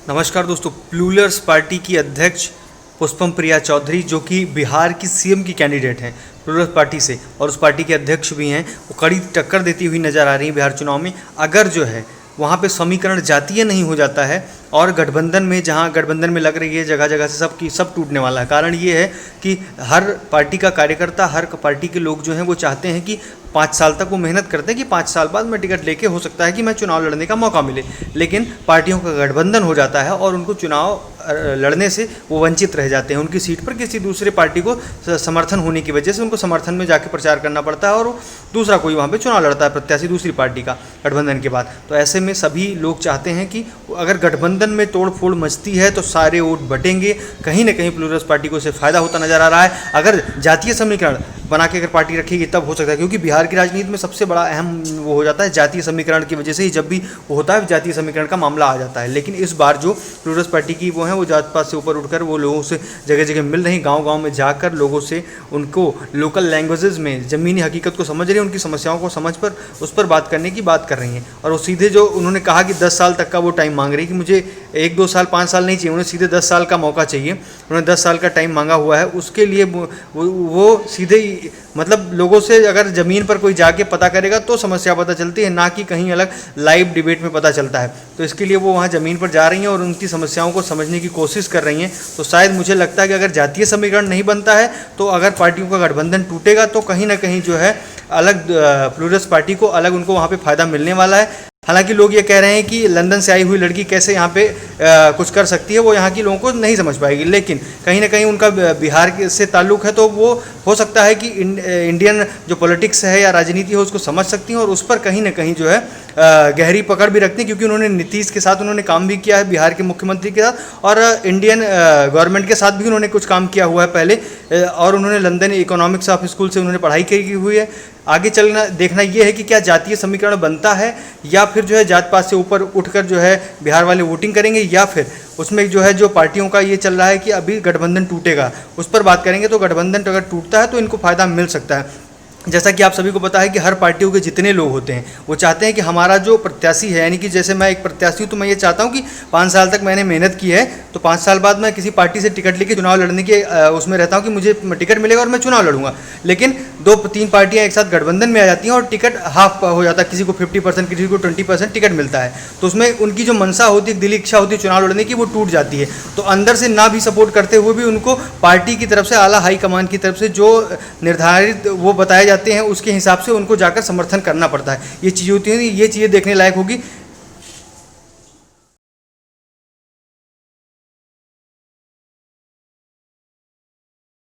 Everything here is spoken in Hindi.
नमस्कार दोस्तों। प्लूरल्स पार्टी की अध्यक्ष पुष्पम प्रिया चौधरी, जो कि बिहार की सीएम की कैंडिडेट हैं प्लूरल्स पार्टी से, और उस पार्टी के अध्यक्ष भी हैं, वो कड़ी टक्कर देती हुई नज़र आ रही हैं बिहार चुनाव में। अगर जो है वहाँ पे समीकरण जातीय नहीं हो जाता है और गठबंधन में, जहाँ गठबंधन में लग रही है जगह जगह से सब टूटने वाला है। कारण ये है कि हर पार्टी का कार्यकर्ता, हर पार्टी के लोग जो हैं वो चाहते हैं कि 5 साल तक वो मेहनत करते हैं कि 5 साल बाद मैं टिकट लेके हो सकता है कि मैं चुनाव लड़ने का मौका मिले। लेकिन पार्टियों का गठबंधन हो जाता है और उनको चुनाव लड़ने से वो वंचित रह जाते हैं। उनकी सीट पर किसी दूसरे पार्टी को समर्थन होने की वजह से उनको समर्थन में जाके प्रचार करना पड़ता है और दूसरा कोई वहाँ पे चुनाव लड़ता है, प्रत्याशी दूसरी पार्टी का, गठबंधन के बाद। तो ऐसे में सभी लोग चाहते हैं कि अगर गठबंधन में तोड़ फोड़ मचती है तो सारे वोट बटेंगे। कहीं ना कहीं प्लूरल्स पार्टी को इससे फायदा होता नजर आ रहा है। अगर जातीय समीकरण बना के अगर पार्टी रखेगी तब हो सकता है, क्योंकि बिहार की राजनीति में सबसे बड़ा अहम वो हो जाता है जातीय समीकरण की वजह से ही। जब भी वो होता है जातीय समीकरण का मामला आ जाता है। लेकिन इस बार जो प्लूरल्स पार्टी की वो है, वो जात पात से ऊपर उठकर वो लोगों से जगह जगह मिल रही, गांव-गांव में जाकर लोगों से उनको लोकल लैंग्वेजेस में ज़मीनी हकीकत को समझ रही हैं, उनकी समस्याओं को समझ पर उस पर बात करने की बात कर रही हैं। और वो सीधे जो उन्होंने कहा कि 10 साल तक का वो टाइम मांग रही है कि मुझे 1-2 साल 5 साल नहीं चाहिए, उन्हें सीधे 10 साल का मौका चाहिए। उन्होंने 10 साल का टाइम मांगा हुआ है। उसके लिए वो सीधे ही, मतलब लोगों से अगर ज़मीन पर कोई जाके पता करेगा तो समस्या पता चलती है, ना कि कहीं अलग लाइव डिबेट में पता चलता है। तो इसके लिए वो वहाँ ज़मीन पर जा रही हैं और उनकी समस्याओं को समझने की कोशिश कर रही हैं। तो शायद मुझे लगता है कि अगर जातीय समीकरण नहीं बनता है तो अगर पार्टियों का गठबंधन टूटेगा तो कहीं ना कहीं जो है अलग प्लूरल्स पार्टी को अलग उनको वहाँ पे फ़ायदा मिलने वाला है। हालांकि लोग ये कह रहे हैं कि लंदन से आई हुई लड़की कैसे यहाँ पे कुछ कर सकती है, वो यहाँ के लोगों को नहीं समझ पाएगी। लेकिन कहीं ना कहीं उनका बिहार से ताल्लुक़ है, तो वो हो सकता है कि इंडियन जो पॉलिटिक्स है या राजनीति है उसको समझ सकती हैं और उस पर कहीं ना कहीं जो है गहरी पकड़ भी रखती हैं, क्योंकि उन्होंने नीतीश के साथ उन्होंने काम भी किया है, बिहार के मुख्यमंत्री के साथ, और इंडियन गवर्नमेंट के साथ भी उन्होंने कुछ काम किया हुआ है पहले। और उन्होंने लंदन इकोनॉमिक्स ऑफ स्कूल से उन्होंने पढ़ाई की हुई है। आगे चलना देखना ये है कि क्या जातीय समीकरण बनता है या फिर जो है जात पात से ऊपर उठकर जो है बिहार वाले वोटिंग करेंगे, या फिर उसमें जो है जो पार्टियों का ये चल रहा है कि अभी गठबंधन टूटेगा, उस पर बात करेंगे। तो गठबंधन अगर टूटता है तो इनको फ़ायदा मिल सकता है। जैसा कि आप सभी को पता है कि हर पार्टियों के जितने लोग होते हैं वो चाहते हैं कि हमारा जो प्रत्याशी है, यानी कि जैसे मैं एक प्रत्याशी हूँ तो मैं ये चाहता हूँ कि 5 साल तक मैंने मेहनत की है तो 5 साल बाद मैं किसी पार्टी से टिकट लेके चुनाव लड़ने के उसमें रहता हूँ कि मुझे टिकट मिलेगा और मैं चुनाव लड़ूंगा। लेकिन 2-3 पार्टियाँ एक साथ गठबंधन में आ जाती हैं और टिकट हाफ हो जाता है, किसी को 50%, किसी को 20% टिकट मिलता है। तो उसमें उनकी जो मनसा होती है, दिली इच्छा होती है चुनाव लड़ने की, वो टूट जाती है। तो अंदर से ना भी सपोर्ट करते हुए भी उनको पार्टी की तरफ से, आला हाईकमान की तरफ से जो निर्धारित वो बताए जाते हैं उसके हिसाब से उनको जाकर समर्थन करना पड़ता है। ये चीज़ होती है, ये चीज़ें देखने लायक होगी।